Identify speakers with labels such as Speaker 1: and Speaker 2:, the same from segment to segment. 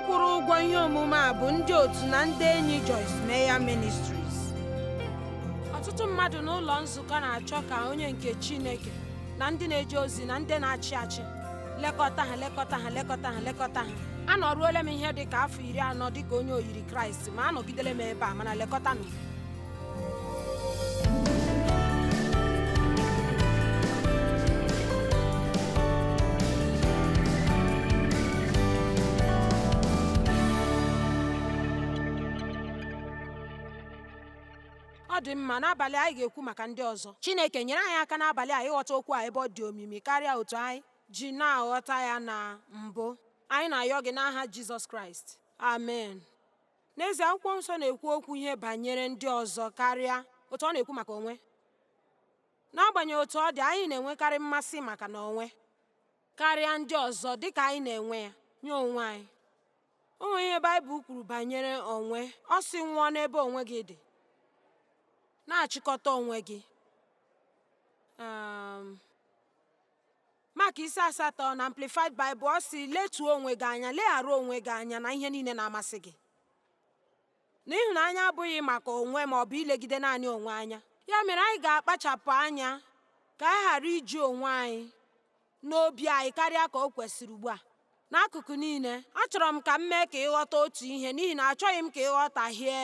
Speaker 1: kwụrụ ụgwọ ihe omume a bụ ndị otu na ndị enyi Joyce Meyer Ministries. Ọtụtụ mmadụ n'ụlọ nzukọ na-achọ ka onye nke Chineke na ndị na-eje ozi na ndị na-achị achị lekọta ha. Anọruola m ihe dị ka afọ 40 dị ka onye oyiri Kraịst, ma anọgidere m ebe a mana lekọtanụ. Ọ dị mma, n'abalị anyị ga-ekwu maka ndị ọzọ. Chineke nyere anyị aka n'abalị a ịghọta okwu a ebe ọ dị omimi karịa otu anyị ji na-aghọta ya na mbụ. Anyị na-ayọ gị n'aha Jizọs Kraịst, amen. N'ezie, akwụkwọ nsọ na-ekwu okwu ihe banyere ndị ọzọ karịa otu ọ na-ekwu maka onwe. N'agbanyeghị otu ọ dị, anyị na-enwekarị mmasị maka na onwe karịa ndị ọzọ dịka anyị na-enwe ya nye onwe anyị. O nwere ihe Baịbụl kwuru banyere onwe. Ọ sị, nwụọ n'ebe onwe gị dị, na-achịkọta onwe gị. Maka 8 na Amplified Bible, ọ sị, letuo onwe gị anya, leghara onwe gị anya na ihe niile na-amasị gị. N'ịhụnanya abụghị maka onwe ma ọ bụ ilegide naanị onwe anya. Ya mere, anyị ga-akpachapụ anya ka anyị ghara iji onwe anyị n'obi anyị karịa ka o kwesịrị ugbu a. N'akụkụ niile, achọrọ m ka m mee ka ịghọta otu ihe, n'ihi na achọghị m ka ịghọtahie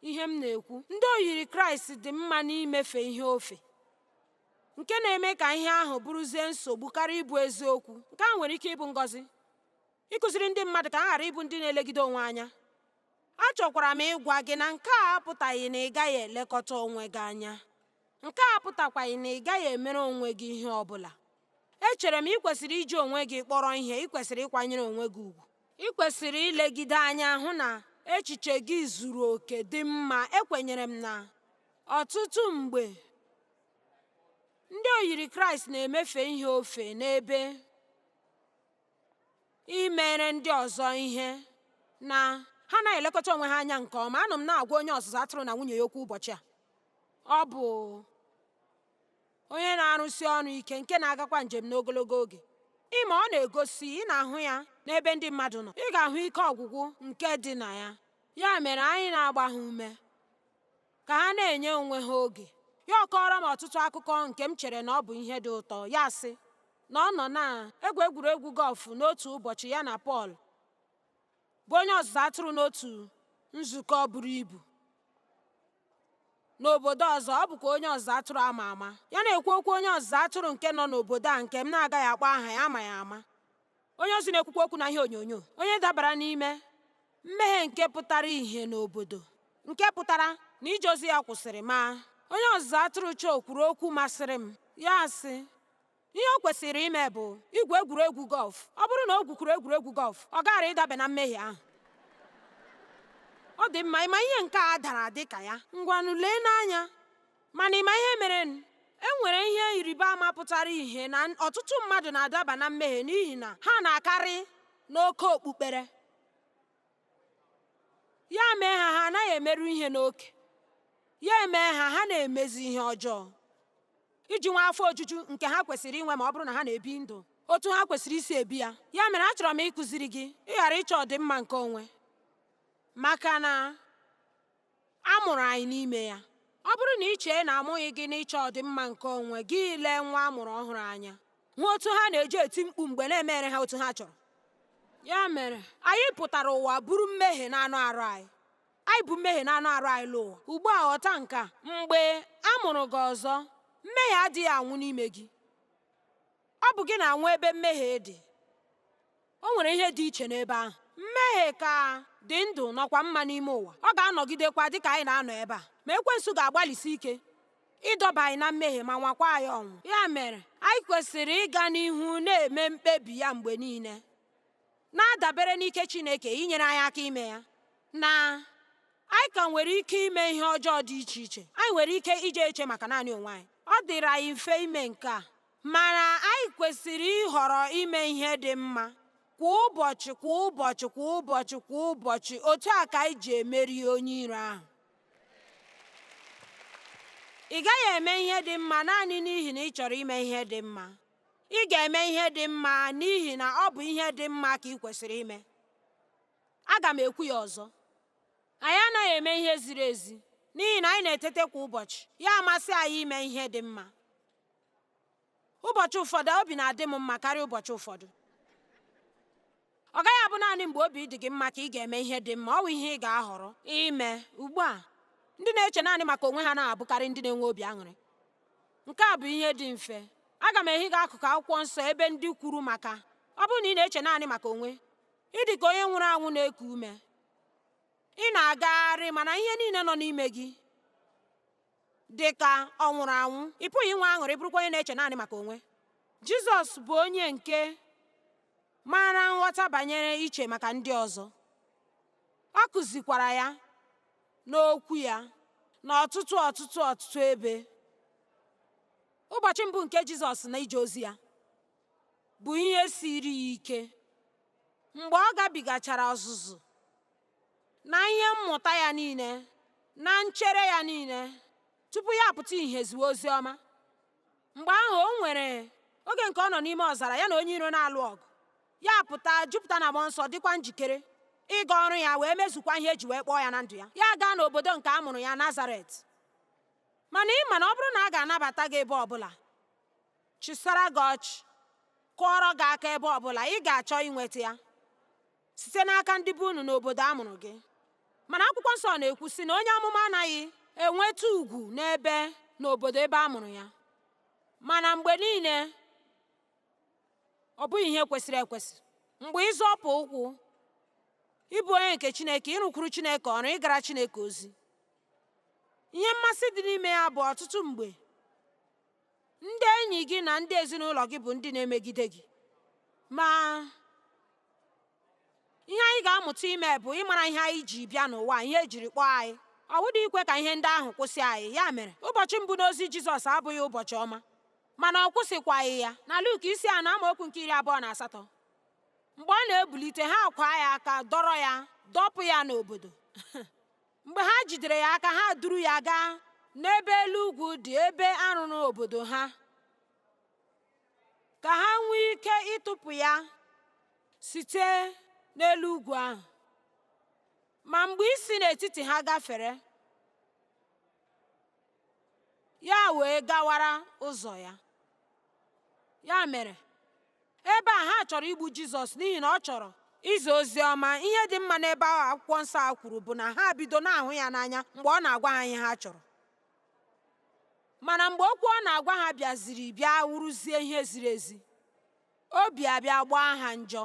Speaker 1: ihe m na-ekwu. Ndị oyiri Kraịst dị mma n'imefe ihe ofe, nke na-eme ka ihe ahụ bụrụzie nsogbu karịa ịbụ eziokwu. Nke a nwere ike ịbụ ngọzi. Ịkụziri ndị mmadụ ka ha ghara ịbụ ndị na-elegide onwe anya. Achọkwara m ịgwa gị na nke a apụtaghị na ị gaghị elekọta onwe gị anya. Nke a apụtakwaghị na ị gaghị emere onwe gị ihe ọ bụla. Echere m ị kwesịrị iji onwe gị kpọrọ ihe. Ị kwesịrị ịkwanyere onwe gị ugwu. Ị kwesịrị ilegide anya hụ na echiche gị zuru oke, dị mma. Ekwenyere m na ọtụtụ mgbe ndị oyiri Kraịst na-emefe ihe ofe n'ebe imere ndị ọzọ ihe, na ha na-elekọta onwe ha anya nke ọma. Anọ m na-agwa onye ọzụzụ atụrụ na nwunye ya okwu ụbọchị a. Ọ bụ onye na-arụsi ọrụ ike nke na-agakwa njem n'ogologo oge. Ịma, ọ na-egosi, ị na-ahụ ya n'ebe ndị mmadụ nọ. Ị ga-ahụ ike ọgwụgwụ nke dị na ya. Ya mere, anyị na-agba ha ume ka ha na-enye onwe ha oge. Ya kọrọ m ọtụtụ akụkọ nke m chere na ọ bụ ihe dị ụtọ. Ya sị na ọ nọ na-egwu egwuregwu gọlfụ n'otu ụbọchị ya na Pọl, bụ onye ọzụzụ atụrụ, n'otu nzukọ buru ibu n'obodo ọzọ. Ọ bụkwa onye ọzụzụ atụrụ ama ama. Ya na-ekwu okwu onye ọzụzụ atụrụ nke nọ n'obodo a nke m na-agaghị akpọ aha ya, ama ya ama. Onye ozi na-ekwukwa okwu na ihe onyonyo. Onye dabara n'ime mmehie nke pụtara ìhè n'obodo, nke pụtara na ije ozi ya kwụsịrị. Ma onye ọzụzụ atụrụ Chọọ kwuru okwu masịrị m. Ya sị, ihe o kwesịrị ime bụ igwu egwuregwu gọlf. Ọ bụrụ na o gwukwuru egwuregwu gọlf, ọ gaghara ịdaba na mmehie ahụ. Ọ dị mma, ịma ihe nke a dara dị ka ya. Ngwanụ lee n'anya. Mana ịma ihe mere? E nwere ihe ịrịba ama pụtara ìhè na ọtụtụ mmadụ na-adaba na mmehie n'ihi na ha na-akarị n'oke okpukpere. Ya mee ha anaghị emerụ ihe n'oke. Ya eme ha na-emezi ihe ọjọọ iji nwa afọ ojuju nke ha kwesịrị inwe ma ọ bụrụ na ha na-ebi ndụ otu ha kwesịrị isi ebi ya. Ya mere, achọrọ m ịkụziri gị ịghara ịchọ ọdịmma nke onwe, maka na a mụrụ anyị n'ime ya. Ọ bụrụ na ị chee na amụghị gị n'ịchọ ọdịmma nke onwe gị, lee nwa amụrụ ọhụrụ anya, hụ otu ha na-eji eti mkpu mgbe na-emere ha otu ha chọrọ. Ya mere, anyị pụtara ụwa bụrụ mmehie na anụ arụ anyị. Anyị bụ mmehie na anụ arụ anyị lụọ. Ugbu a, ghọta nke a. Mgbe a mụrụ gị ọzọ, mmehie adịghị anwụ n'ime gị. Ọ bụ gị na-anwụ ebe mmehie dị. O nwere ihe dị iche n'ebe ahụ. Mmehie ka dị ndụ nọkwa mma n'ime ụwa. Ọ ga-anọgidekwa dịka anyị na-anọ ebe a. Ma ekwensu ga-agbalịsi ike ịdọba anyị na mmehie ma nwakwa anyị ọnwụ. Ya mere, anyị kwesịrị ịga n'ihu na-eme mkpebi ya mgbe niile, na-adabere n'ike Chineke inyere anyị aka ime ya. Na anyị ka nwere ike ime ihe ọjọọ dị iche iche. Anyị nwere ike ije eche maka naanị onwe anyị. Ọ dịrị anyị mfe ime nke a, mana anyị kwesịrị ịhọrọ ime ihe dị mma kwa ụbọchị, otu a ka anyị ji emeri onye iro ahụ. Ị gaghị eme ihe dị mma naanị n'ihi na ị chọrọ ime ihe dị mma. Ị ga-eme ihe dị mma n'ihi na ọ bụ ihe dị mma ka ị kwesịrị ime. aga m ekwu ya ọzọ, anyị anaghị eme ihe ziri ezi n'ihi na anyị na-etete kwa ụbọchị ya amasị anyị ime ihe dị mma. Ụbọchị ụfọdụ obi na-adị m mma karịa ụbọchị ụfọdụ. Ọ gaghị abụ naanị mgbe obi dị gị mma ka ị ga-eme ihe dị mma, ọ bụ ihe ị ga-ahọrọ ime. Ugbu a ndị na-eche naanị maka onwe ha na-abụkarị ndị na-enwe obi aṅụrị. Nke a bụ ihe dị mfe. Aga m ehi gị akụkụ akwụkwọ nsọ ebe ndị kwuru maka ọ bụrụ na ị na-eche naanị maka onwe, ị dị ka onye nwụrụ anwụ na-eku ume. Ị na-agagharị mana ihe niile nọ n'ime gị dị ka ọ nwụrụ anwụ. Ị pụghị inwe aṅụrị bụrụkwa onye na-eche naanị maka onwe. Jizọs bụ onye nke mara nghọta banyere iche maka ndị ọzọ. Ọ kụzikwara ya n'okwu ya n'ọtụtụ ebe. Ụbọchị mbụ nke Jizọs na ije ozi ya bụ ihe siri ya ike. Mgbe ọ gabigachara ọzụzụ na ihe mmụta ya niile na nchere ya niile tupu ya apụta ìhè ziwe ozi ọma, mgbe ahụ o nwere oge nke ọ nọ n'ime ọzara ya na onye iro na-alụ ọgụ. Ya pụta jupụta na mmụọ nsọ, dịkwa njikere ịga ọrụ ya wee mezukwa ihe eji wee kpọọ ya na ndụ ya. Ya gaa n'obodo nke a mụrụ ya, Nazaret. Mana ị ma na ọ bụrụ na a ga-anabata gị ebe ọbụla, chịsara gị ọchị, kụọrọ gị aka ebe ọbụla, ị ga-achọ inweta ya site n'aka ndị bụ unu n'obodo a mụrụ gị. Mana akwụkwọ nsọ na-ekwu sị na onye amụma anaghị enweta ugwu n'ebe n'obodo ebe a mụrụ ya. Mana mgbe niile ọ bụghị ihe kwesịrị ekwesị. Mgbe ịzọpụ ụkwụ, ịbụ onye nke Chineke, ịrụkwuru Chineke ọrụ, ịgara Chineke ozi, ihe mmasị dị n'ime ya bụ ọtụtụ mgbe ndị enyi gị na ndị ezinụlọ gị bụ ndị na-emegide gị. Ma ihe anyị ga-amụta ime bụ ịmara ihe anyị ji bịa n'ụwa, ihe ejiri kpọọ anyị. Ọ bụghị ikwe ka ihe ndị ahụ kwụsị anyị. Ya mere ụbọchị mbụ n'ozi Jizọs abụghị ụbọchị ọma, mana ọ kwụsịkwaghị ya. Na Luk 4:28, mgbe ọ na-ebulite, ha kwaa ya aka, dọrọ ya, dọpụ ya n'obodo. Mgbe ha jidere ya aka, ha duru ya gaa n'ebe elu ugwu dị, ebe arụrụ obodo ha, ka ha nwee ike ịtụpụ ya site n'elu ugwu ahụ. Ma mgbe isi n'etiti ha gafere, ya wee gawara ụzọ ya. Ya mere ebe a ha chọrọ igbu Jizọs n'ihi na ọ chọrọ izi ozi ọma. Ihe dị mma n'ebe ahụ akwụkwọ nsọ a kwuru bụ na ha bido na-ahụ ya n'anya mgbe ọ na-agwa ha ihe ha chọrọ. Mana mgbe okwu ọ na-agwa ha bịa wụrụzie ihe ziri ezi, obi abịa gbaa ha njọ.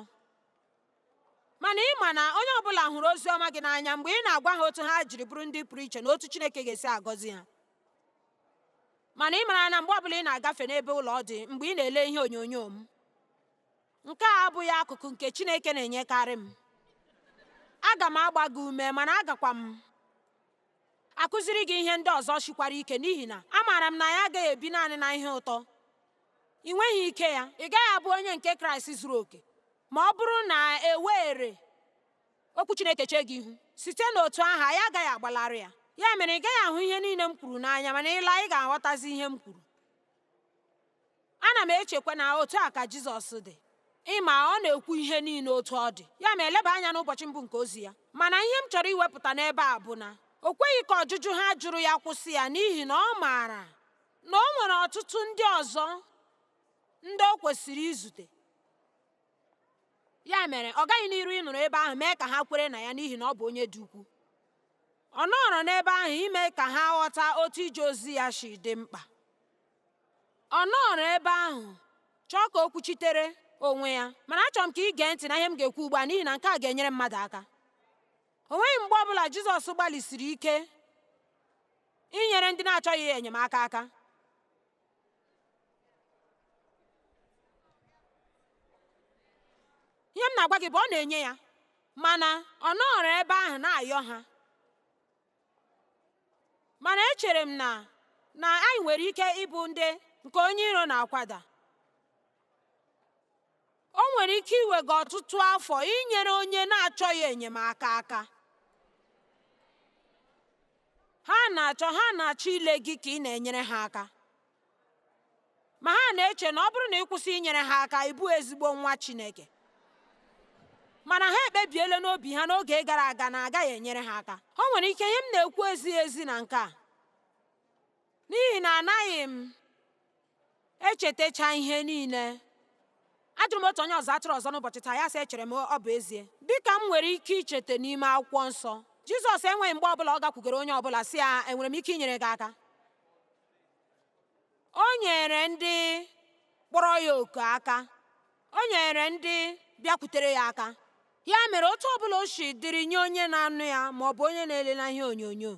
Speaker 1: Mana ị ma na onye ọbụla hụrụ ozi ọma gị n'anya mgbe ị na-agwa ha otu ha jiri bụrụ ndị pụrụ iche na otu Chineke ga-esi agọzi ha. Mana ị mara na mgbe ọbụla ị na-agafe n'ebe ụlọ dị, mgbe ị na-ele ihe onyonyo m, nke a abụghị akụkụ nke Chineke na-enyekarị m. Aga m agba gị ume, mana agakwa m akụziri gị ihe ndị ọzọ sikwara ike, n'ihi na amaara m na ya agaghị ebi naanị na ihe ụtọ. Ị nweghị ike ya. Ị gaghị abụ onye nke Kraịst zuru oke ma ọ bụrụ na e were okwu Chineke chee gị ihu site n'otu aha, ya agaghị agbalarị ya. Ya mere ị gaghị ahụ ihe niile m kwuru n'anya, mana ịla ị ga-aghọtazi ihe m kwuru. Ana m echekwa na otu a ka Jizọs dị. Ịma ọ na-ekwu ihe niile otu ọ dị. Ya ma eleba anya n'ụbọchị mbụ nke ozi ya. Mana ihe m chọrọ iwepụta n'ebe a bụ na o kweghị ka ọjụjụ ha jụrụ ya kwụsị ya, n'ihi na ọ maara na o nwere ọtụtụ ndị ọzọ ndị o kwesịrị izute. Ya mere ọ gaghị n'iru ịnọrọ ebe ahụ mee ka ha kwere na ya, n'ihi na ọ bụ onye dị ukwuu. Ọ nọrọ n'ebe ahụ ime ka ha ghọta otu ije ozi ya si dị mkpa. Ọ nọrọ ebe ahụ chọọ ka o kwuchitere onwe ya. Mana achọrọ m ka ị gee ntị na ihe m ga-ekwu ugbu a, n'ihi na nke a ga-enyere mmadụ aka. O nweghị mgbe ọbụla Jizọs gbalịsiri ike inyere ndị na-achọghị enyemaka aka. Ihe m na-agwa gị bụ ọ na-enye ya, mana ọ nọrọ ebe ahụ na-ayọ ha. Mana echere m na anyị nwere ike ịbụ ndị nke onye iro na-akwada. O nwere ike iwe gị ọtụtụ afọ inyere onye na-achọghị enyemaka aka. Ha na-achọ ile gị ka ị na-enyere ha aka, ma ha na-eche na ọ bụrụ na ị kwụsị inyere ha aka, ị bụ ezigbo nwa Chineke. mana ha ekpebiela n'obi ha n'oge gara aga na agaghị enyere ha aka. O nwere ike ihe m na-ekwu ezighị ezi na nke a, n'ihi na anaghị m echetacha ihe niile. Ajụrụ m otu onye ọzọ atụrụ ọzọ n'ụbọchị taa, ya sị echere m ọ bụ ezie. Dịka m nwere ike icheta n'ime akwụkwọ nsọ, Jizọs enweghị mgbe ọbụla ọ gakwugere onye ọbụla sị ya enwere m ike inyere gị aka. O nyere ndị kpọrọ ya oku aka, o nyere ndị bịakwutere ya aka. Ya mere otu ọbụla o si dịrị nye onye na-anụ ya ma ọ bụ onye na-elele ihe onyonyo,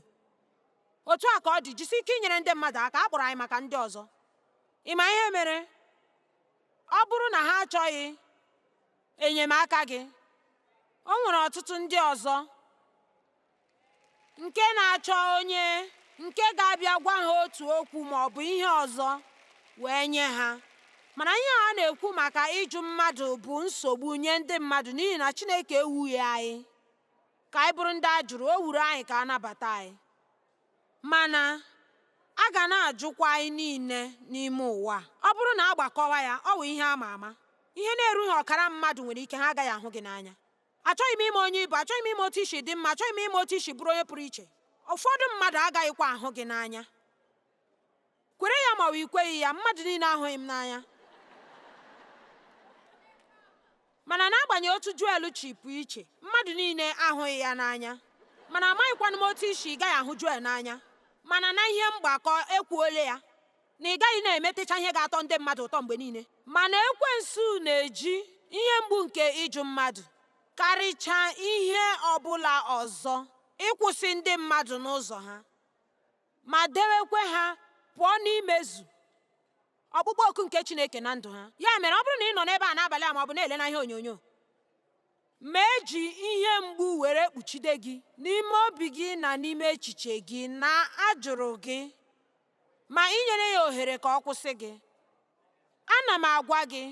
Speaker 1: otu a ka ọ dị jisi ike inyere ndị mmadụ aka. A kpọrọ anyị maka ndị ọzọ. Ị ma ihe mere? Ọ bụrụ na ha achọghị enyemaka gị, o nwere ọtụtụ ndị ọzọ nke na-achọ onye nke ga-abịa gwa ha otu okwu ma ọ bụ ihe ọzọ wee nye ha. Mana ihe a na-ekwu maka ịjụ mmadụ bụ nsogbu nye ndị mmadụ, n'ihi na Chineke ewughị anyị ka anyị bụrụ ndị a jụrụ. O wuru anyị ka a nabata anyị, mana a ga na-ajụkwa anyị niile n'ime ụwa. Ọ bụrụ na a gbakọwa ya, ọ bụ ihe ama ama. Ihe na-erughị ọkara mmadụ nwere ike ha agaghị ahụ gị n'anya. Achọghị m ime onye Igbo, achọghị m ime otu isi dị mma, achọghị m ime otu isi bụrụ onye pụrụ iche. Ụfọdụ mmadụ agaghịkwa ahụ gị n'anya. Kwere ya ma ọ bụ ikweghị ya, mmadụ niile ahụghị m n'anya. Mana n'agbanyeghị otu Joel chipụ iche, mmadụ niile ahụghị ya n'anya. Mana amaghịkwanụ m otu isi ị gaghị ahụ Joel n'anya. Mana na ihe mgbakọ ekwuole ya na ị gaghị na-emetecha ihe ga-atọ ndị mmadụ ụtọ mgbe niile. Mana ekwensu na-eji ihe mgbu nke ịjụ mmadụ karịchaa ihe ọbụla ọzọ ịkwụsị ndị mmadụ n'ụzọ ha ma dewekwe ha pụọ n'imezu ọkpụkpọ oku nke Chineke na ndụ ha. Ya mere ọ bụrụ na ị nọ n'ebe a n'abalị a ma ọ bụ na-ele na ihe onyonyo, ma eji ihe mgbu were kpuchide gị n'ime obi gị na n'ime echiche gị na ajụrụ gị ma inyere ya ohere ka ọ kwụsị gị, ana m agwa gị,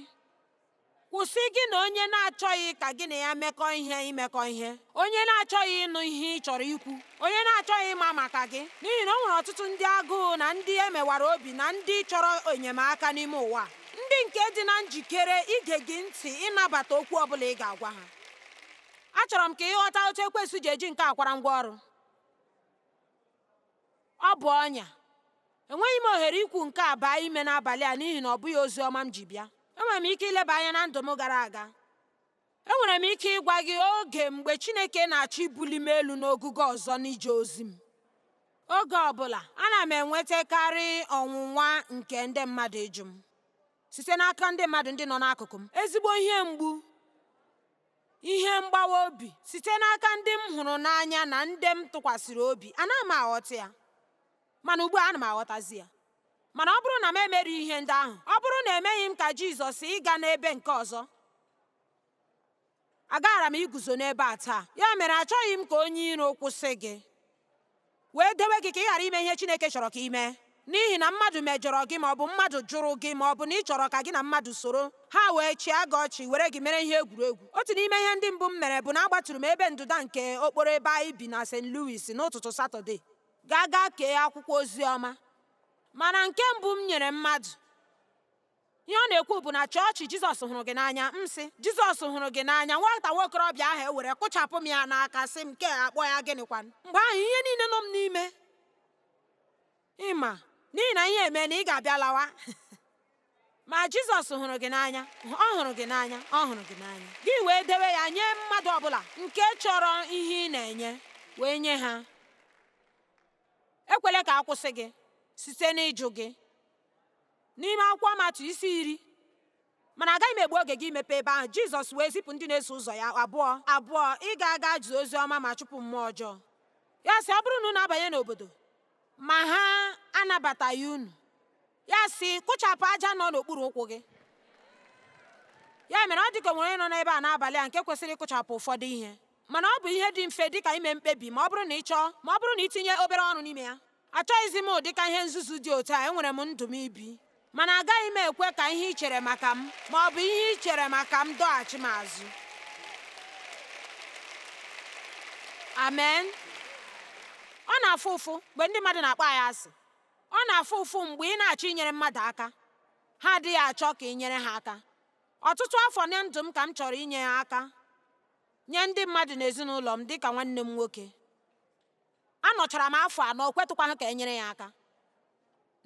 Speaker 1: kwụsị gị na onye na-achọghị ka gị na ya mekọ ihe imekọ ihe, onye na-achọghị ịnụ ihe ị chọrọ ikwu, onye na-achọghị ịma maka gị. N'ihi na o nwere ọtụtụ ndị agụụ na ndị emewara obi na ndị chọrọ enyemaka n'ime ụwa, ndị nke dị na njikere ige gị ntị ịnabata okwu ọbụla ị ga-agwa ha. Achọrọ m ka ịghọta otu ekwensu ji eji nke akwara ngwa ọrụ. Ọ bụ ọnya. Enweghị m ohere ikwu nke a baa ime n'abalị a n'ihi na ọ bụghị ozi ọma m ji bịa. Enwere m ike ileba anya na ndụ m gara aga. Enwere m ike ịgwa gị oge mgbe Chineke na-achọ ibuli m elu n'ogugo ọzọ n'ije ozi m. Oge ọbụla ana m enwetakarị ọnwụnwa nke ndị mmadụ ịjụ m site n'aka ndị mmadụ ndị nọ n'akụkụ m, ezigbo ihe mgbu, ihe mgbawa obi site n'aka ndị m hụrụ n'anya na ndị m tụkwasịrị obi. Ana m aghọta ya, mana ugbu a ana m aghọtazi ya. Mana ọ bụrụ na m emeri ihe ndị ahụ, ọ bụrụ na emeghị m ka Jizọs ịga n'ebe nke ọzọ, agaghara m iguzo n'ebe a taa. Ya mere achọghị m ka onye iro kwụsị gị wee dewe gị ka ị ghara ime ihe Chineke chọrọ ka ị mee. N'ihi na mmadụ mejọrọ gị ma ọ bụ mmadụ jụrụ gị ma ọ bụ na ị chọrọ ka gị na mmadụ soro ha wee chịa gị ọchị were gị mere ihe egwuregwu. Otu n'ime ihe ndị mbụ m mere bụ na agbatụrụ m ebe ndụda nke okporo ebe anyị bi na St. Louis n'ụtụtụ Satọde gaa kee akwụkwọ ozi ọma. Mana nke mbụ m nyere mmadụ, ihe ọ na-ekwu bụ na chọọchị Jizọs hụrụ gị n'anya. M sị Jizọs hụrụ gị n'anya. Nwata nwokorobịa ahụ ewere kụchapụ m ya n'aka sị m nke akpọ ya gịnịkwan. Mgbe ahụ ihe niile nọ m n'ime ịma n'ihi na ihe eme na ị ga-abịa lawa ma Jizọs hụrụ gị n'anya, ọ hụrụ gị n'anya, ọ hụrụ gị n'anya. Gị wee dewe ya nye mmadụ ọbụla nke chọrọ ihe ị na-enye, wee nye ha. Ekwele ka akwụsị gị site n'ịjụ gị. N'ime akwụkwọ Matiu isi 10, mana agaghị m egbu oge gị imepe ebe ahụ, Jizọs wee zipụ ndị na-eso ụzọ ya abụọ ịga aga zie ozi ọma ma chụpụ mmụọ ọjọọ. Ya sị ọ bụrụ na unu abanye n'obodo ma ha anabataghị unu, ya sị kụchapụ aja nọ n'okpuru ụkwụ gị. Ya mere ọ dịka nwere nọ n'ebe a n'abalị a nke kwesịrị ịkụchapụ ụfọdụ ihe, mana ọ bụ ihe dị mfe dịka ime mkpebi ma ọ bụrụ na ị chọọ, ma ọ bụrụ na itinye obere ọrụ n'ime ya. Achọghịzi m ụdịka ihe nzuzu dị otu a. Enwere m ndụ m ibi, mana agaghị m ekwe ka ihe ị chere maka m ma ọ bụ ihe ị chere maka m dọghachi m azụ. Amen. Ọ na-afụ ụfụ mgbe ndị mmadụ na-akpọ anyị asị. Ọ na-afụ ụfụ mgbe ị na-achọ inyere mmadụ aka, ha adịghị achọ ka ị nyere ha aka. Ọtụtụ afọ na ndụ m ka m chọrọ inye ha aka, nye ndị mmadụ n'ezinụlọ m dịka nwanne m nwoke. Anọchara m afọ 4 kwetụkwa ka e nyere ya aka.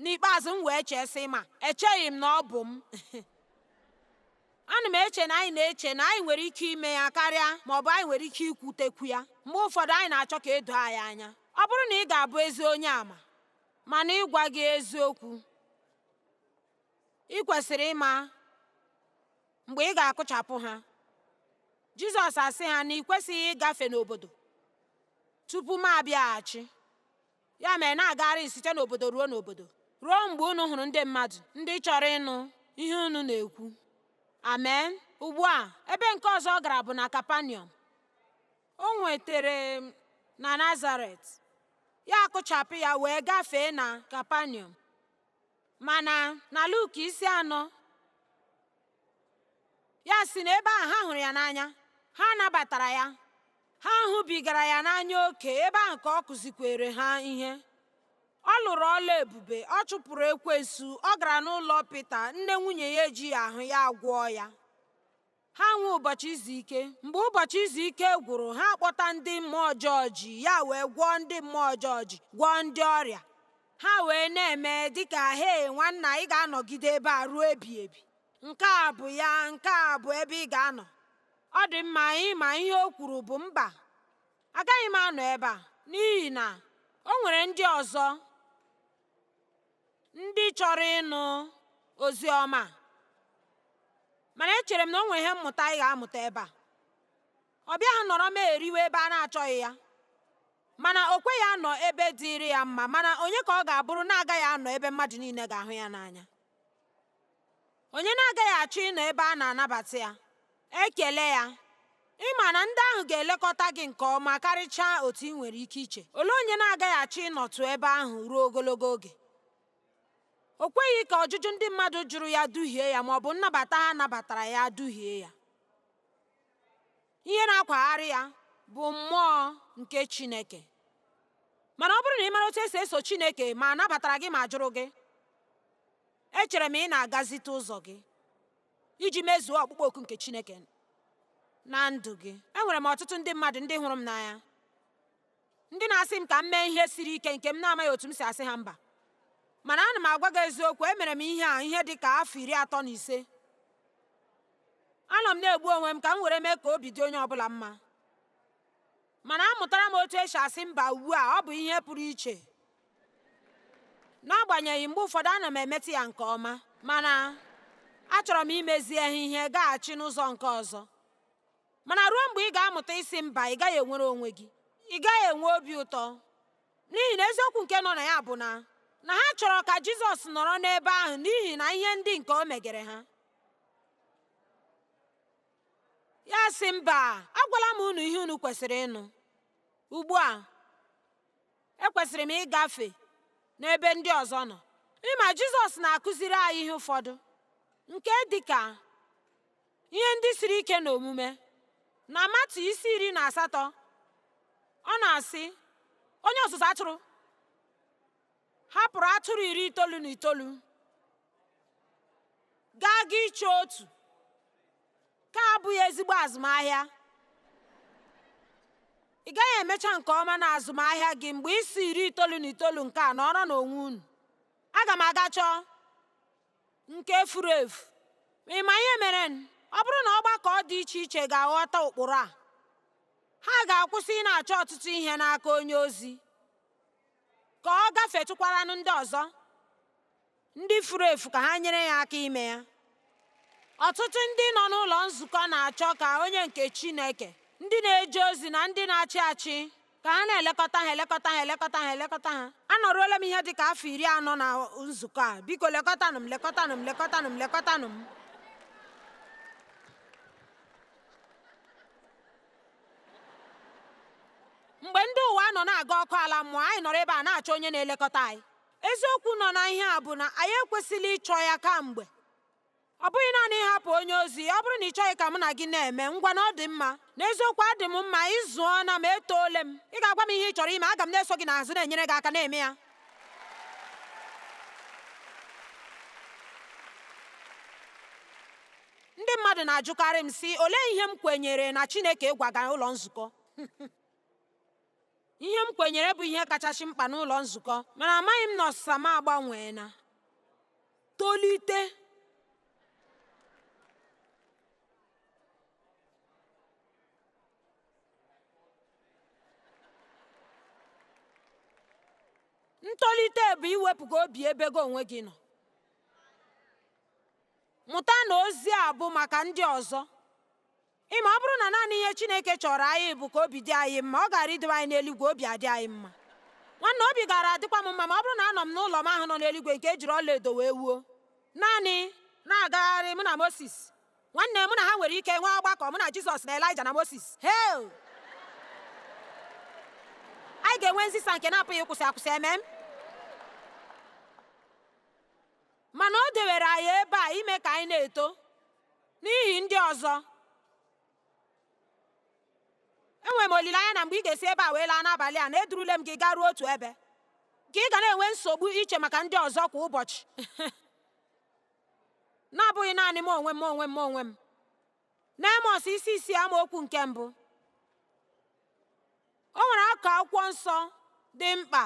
Speaker 1: N'ikpeazụ m wee chee sị ma echeghị m na ọ bụ m ana m eche na anyị na-eche na anyị nwere ike ime ya karịa ma ọ bụ anyị nwere ike ikwutekwu ya. Mgbe ụfọdụ anyị na-achọ ka edo anyị anya. Ọ bụrụ na ị ga-abụ ezi onye àmà mana ịgwa gị eziokwu, ị kwesịrị ịma mgbe ị ga-akụchapụ ha. Jizọs asị ha na ị kwesịghị ịgafe n'obodo tupu m abịaghachi. Ya mere na-agagharị site n'obodo ruo n'obodo ruo mgbe unu hụrụ ndị mmadụ ndị chọrọ ịnụ ihe unu na-ekwu. Amen. Ugbu a ebe nke ọzọ ọ gara bụ na Kapanọm. O nwetere na Nazaret, ya akụchapụ ya wee gafee na Kapanọm. Mana na Luk 4, ya si na ebe ahụ ha hụrụ ya n'anya, ha nabatara ya, ha hụbigara ya n'anya oke. Ebe ahụ ka ọ kụzikwere ha ihe. Ọ lụrụ ọla ebube, ọ chụpụrụ ekwensu, ọ gara n'ụlọ Pita, nne nwunye ya ejighị ahụ ya gwọọ ya. Ha nwee ụbọchị izu ike. Mgbe ụbọchị izu ike gwụrụ, ha kpọta ndị mmụọ ọjọọ ji, ya wee gwọọ ndị mmụọ ọjọọ ji, gwọọ ndị ọrịa. Ha wee na-eme dịka hei nwanna, ị ga-anọgide ebe a ruo ebighị ebi. Nke a bụ ya, nke a bụ ebe ị ga-anọ. Ọ dị mma ịma ihe o kwuru bụ mba, agaghị m anọ ebe a, n'ihi na o nwere ndị ọzọ ndị chọrọ ịnụ ozi ọma. Mana echere m na o nwere ihe mmụta ị ga-amụta ebe a. Ọ bịaghị nọrọ m eriwe ebe a na-achọghị ya, mana o kweghị anọ ebe dịrị ya mma. Mana onye ka ọ ga-abụrụ na-agaghị anọ ebe mmadụ niile ga-ahụ ya n'anya? Onye na-agaghị achọ ịnọ ebe a na-anabata ya, ekele ya, ịma na ndị ahụ ga-elekọta gị nke ọma karịchaa otu ị nwere ike iche. Olee onye na-agaghị achọ ịnọtụ ebe ahụ ruo ogologo oge? O kweghị ka ọjụjụ ndị mmadụ jụrụ ya duhie ya, ma ọ bụ nnabata ha nabatara ya duhie ya. Ihe na-akwagharị ya bụ mmụọ nke Chineke. Mana ọ bụrụ na ị mara otu esi eso Chineke ma nabatara gị ma jụrụ gị, echere m ị na-agazite ụzọ gị iji mezuo ọkpụkpọ oku nke Chineke na ndụ gị. Enwere m ọtụtụ ndị mmadụ ndị hụrụ m n'anya, ndị na-asị m ka m mee ihe siri ike nke m na-amaghị otu m si asị ha mba. Mana ana m agwa gị eziokwu, emere m ihe dị ka afọ 35. Anọ m na-egbu onwe m ka m were mee ka obi dị onye ọbụla mma. Mana amụtara m otu esi asị mba ugbu a. Ọ bụ ihe pụrụ iche. N'agbanyeghị mgbe ụfọdụ ana m emetụ ya nke ọma, mana achọrọ m imezi ihe gaghachi n'ụzọ nke ọzọ. Mana ruo mgbe ị ga-amụta isi mba, ị gaghị enwere onwe gị, ị gaghị enwe obi ụtọ. N'ihi na eziokwu nke nọ na ya bụ na ha chọrọ ka Jizọs nọrọ n'ebe ahụ n'ihi na ihe ndị nke o megere ha. Ya sị mba, agwala m unu ihe unu kwesịrị ịnụ. Ugbu a ekwesịrị m ịgafe n'ebe ndị ọzọ nọ. Ịma Jizọs na-akụziri anyị ihe ụfọdụ nke dịka ihe ndị siri ike n'omume. Na Matu 18, ọ na-asị, onye ọzụzụ atụrụ hapụrụ atụrụ 99 gaa gị ịchọ otu. Ka abụghị ezigbo azụmahịa. Ị gaghị emecha nke ọma na azụmahịa gị mgbe isi 99 nke a nọrọ n'onwe unu. Aga m aga chọọ nke furu efu. Ma ihe mere, ọ bụrụ na ọgbakọ dị iche iche ga-aghọta ụkpụrụ a, ha ga-akwụsị ị na-achọ ọtụtụ ihe n'aka onye ozi ka ọ gafetụkwaranụ ndị ọzọ ndị furu efu ka ha nyere ya aka ime ya. Ọtụtụ ndị nọ n'ụlọ nzukọ na-achọ ka onye nke Chineke, ndị na-eje ozi na ndị na-achị achị, ka ha na-elekọta ha. Anọruola m ihe dị ka afọ 40 na nzukọ a. Biko lekọtanụ m. Mgbe ndị ụwa nọ na-aga ọkụ ala mmụọ, anyị nọrọ ebe a na-achọ onye na-elekọta anyị. Eziokwu nọ na ihe a bụ na anyị ekwesịghị ịchọ ya kamgbe. Ọ bụghị naanị ịhapụ onye ozi. Ọ bụrụ na ị chọghị ka mụ na gị na-eme, ngwa na ọ dị mma. N'eziokwu adị m mma, ịzụọ na m etoole m. Ị ga-agwa m ihe ị chọrọ ime, aga m na-eso gị n'azụ na-enyere gị aka na-eme ya. Ndị mmadụ na-ajụkarị m sị, olee ihe m kwenyere na Chineke ịgwaga ụlọ nzukọ? Ihe m kwenyere bụ ihe kachasị mkpa n'ụlọ nzukọ, mana amaghị m na ọsịsa m agbanweela. Tolite. Ntolite bụ iwepụga obi ebe gị onwe gị nọ. Mụta na ozi a bụ maka ndị ọzọ. Ịma, ọ bụrụ na naanị ihe Chineke chọrọ anyị bụ ka obi dị anyị mma, ọ gara idobe anyị n'eluigwe obi adị anyị mma. Nwanne, obi gara adịkwa m mma ma ọ bụrụ na anọ m n'ụlọ m ahụ nọ n'eluigwe nke ejiri ọlaedo wee wuo, naanị na-agagharị mụ na Moses. Nwanne, mụ na ha nwere ike nwee ọgbakọ, mụ na Jizọs na Elaịja na Moses. Heo! Anyị ga-enwe nzisa nke na-apụghị ịkwụsị akwụsị, emem. Mana o dewere anyị ebe a ime ka anyị na-eto n'ihi ndị ọzọ. Enwere m olileanya na mgbe ị ga-esi ebe a wee laa n'abalị a, na edurule m gị gaa ruo otu ebe ka ị ga na-enwe nsogbu iche maka ndị ọzọ kwa ụbọchị. Na-abụghị naanị m onwe m. N'Emos isi 6 amaokwu nke 1, o nwere akụkụ akwụkwọ nsọ dị mkpa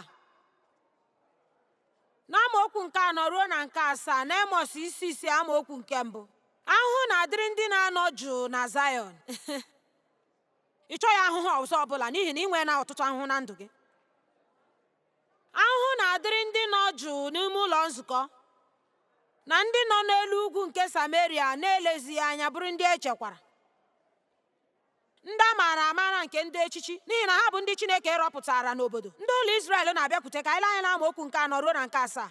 Speaker 1: n'amaokwu nke 4 ruo na nke 7. N'Emos isi 6 amaokwu nke 1, ahụhụ na-adịrị ndị na-anọ jụụ na Zayọn. Ị chọghị ahụhụ ọzọ ọbụla n'ihi na ị nwee na ọtụtụ ahụhụ na ndụ gị. Ahụhụ na-adịrị ndị nọ jụụ n'ime ụlọ nzukọ na ndị nọ n'elu ugwu nke Sameria na-elezighị anya bụrụ ndị echekwara, ndị a maara amara nke ndị echichi, n'ihi na ha bụ ndị Chineke rọpụtara n'obodo. Ndị ụlọ Izrel na-abịakwute ka anyị lee anya n'amaokwu nke 4 ruo na nke 7.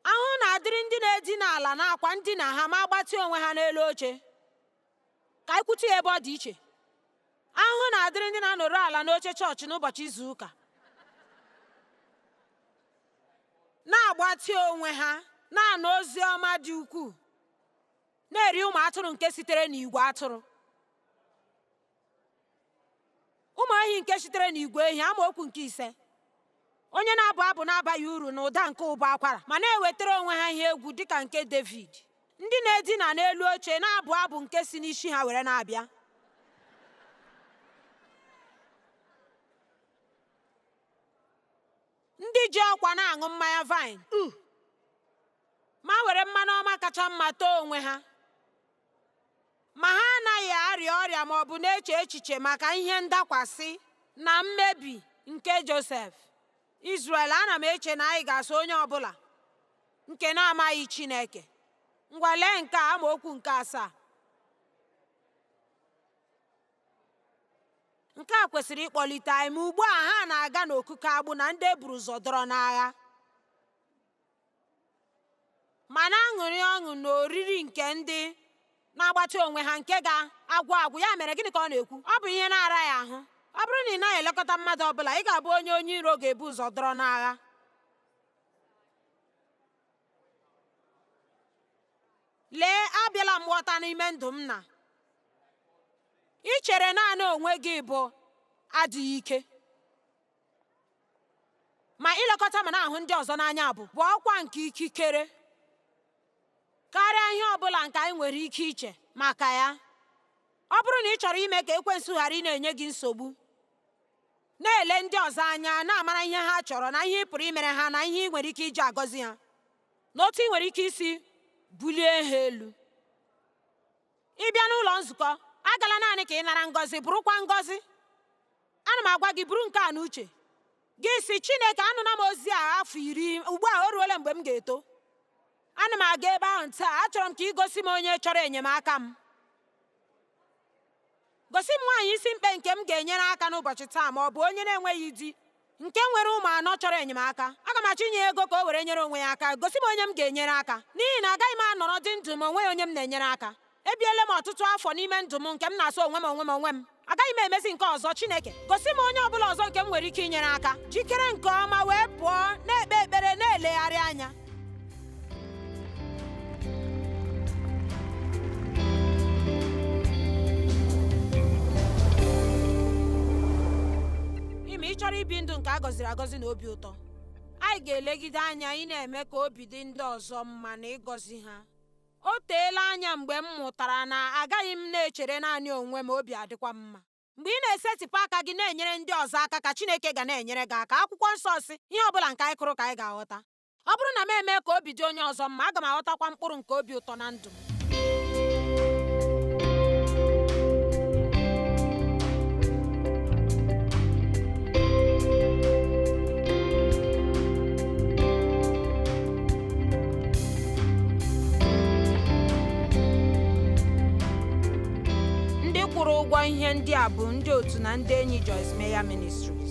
Speaker 1: Ahụhụ na-adịrị ndị na-edina ala n'akwa ndina ha ma gbatịa onwe ha n'elu oche. Ka anyị kwute ya ebe ọ dị iche. Ahụhụ na-adịrị ndị na-anọrọ ala n'oche chọọchị n'ụbọchị izu ụka, na-agbatị onwe ha na-anụ ozi ọma dị ukwuu, na-eri ụmụ atụrụ nke sitere n'igwe atụrụ. Ụmụ ehi nke sitere n'igwe ehi, amaokwu nke 5. Onye na-abụ abụ na-abaghị uru na ụda nke ụbọ akwara, ma na-ewetara onwe ha ihe egwu dịka nke David. Ndị na-edina n'elu oche na-abụ abụ nke si n'isi ha were na-abịa. Ndị ji ọkwa na-aṅụ mmanya vaịn ma were mmanụ ọma kacha mma too onwe ha, ma ha anaghị arịa ọrịa ma ọ bụ na-eche echiche maka ihe ndakwasị na mmebi nke Josef. Izrel, ana m eche na anyị ga-asụ onye ọbụla nke na-amaghị Chineke. Ngwa lee nke a, amaokwu nke 7. Nke a kwesịrị ịkpọlite anyị, ma ugbu a ha na-aga n'okuku agbụ na ndị e buru ụzọ dọrọ n'agha, ma na-aṅụrị ọṅụ n'oriri nke ndị na-agbatị onwe ha nke ga-agwụ agwụ. Ya mere, gịnị ka ọ na-ekwu? Ọ bụ ihe na-ara ya ahụ. Ọ bụrụ na ị naghị elekọta mmadụ ọbụla, ị ga-abụ onye iro ga-ebu ụzọ dọrọ n'agha. Lee, abịala m nghọta n'ime ndụ m na ị chere naanị onwe gị bụ adịghị ike, ma ilekọta ma na-ahụ ndị ọzọ n'anya bụ ọkwa nke ikikere karịa ihe ọbụla nke anyị nwere ike iche maka ya. Ọ bụrụ na ị chọrọ ime ka ekwensu ghara ị na-enye gị nsogbu, na-ele ndị ọzọ anya, na-amara ihe ha chọrọ na ihe ị pụrụ imere ha na ihe ị nwere ike iji agọzi ha, na otu ị nwere ike isi bulie ha elu. Ị bịa n'ụlọ nzukọ, agala naanị ka ị nara ngọzi, bụrụkwa ngọzi. Ana m agwa gị, buru nke a n'uche gị si, Chineke, anụla m ozi a afọ 10, ugbu a o ruola mgbe m ga-eto. Ana m aga ebe ahụ taa, achọrọ m ka ị gosi m onye chọrọ enyemaka m. Gosi m nwaanyị isi mkpe nke m ga-enyere aka n'ụbọchị taa, ma ọ bụ onye na-enweghị di nke nwere ụmụ 4 chọrọ enyemaka. Aga m achọ inye ego ka o were nyere onwe ya aka. Gosi m onye m ga-enyere aka, n'ihi na agaghị m anọrọ dị ndụ ma onweghị onye m na-enyere aka. Ebiela m ọtụtụ afọ n'ime ndụ m nke m na-asọ onwe m. Agaghị m emezi nke ọzọ. Chineke, gosi m onye ọbụla ọzọ nke m nwere ike inyere aka. Jikere nke ọma wee pụọ, na-ekpe ekpere, na-elegharị anya. Ime ị chọrọ ibi ndụ nke a gọziri agọzi na obi ụtọ, anyị ga-elegide anya ị na-eme ka obi dị ndị ọzọ mma na ịgọzi ha. o teela anya mgbe m mụtara na agaghị m na-echere naanị onwe m obi adịkwa m mma. Mgbe ị na-esetịpụ aka gị na-enyere ndị ọzọ aka ka Chineke ga na-enyere gị aka. Akwụkwọ nsọ si ihe ọ bụla nke anyị kụrụ ka anyị ga-aghọta. Ọ bụrụ na m eme ka obi dị onye ọzọ mma, aga m aghọtakwa mkpụrụ nke obi ụtọ na ndụ m. Ndị kwụrụ ụgwọ ihe ndị a bụ ndị otu na ndị enyi Joyce Meyer Ministries.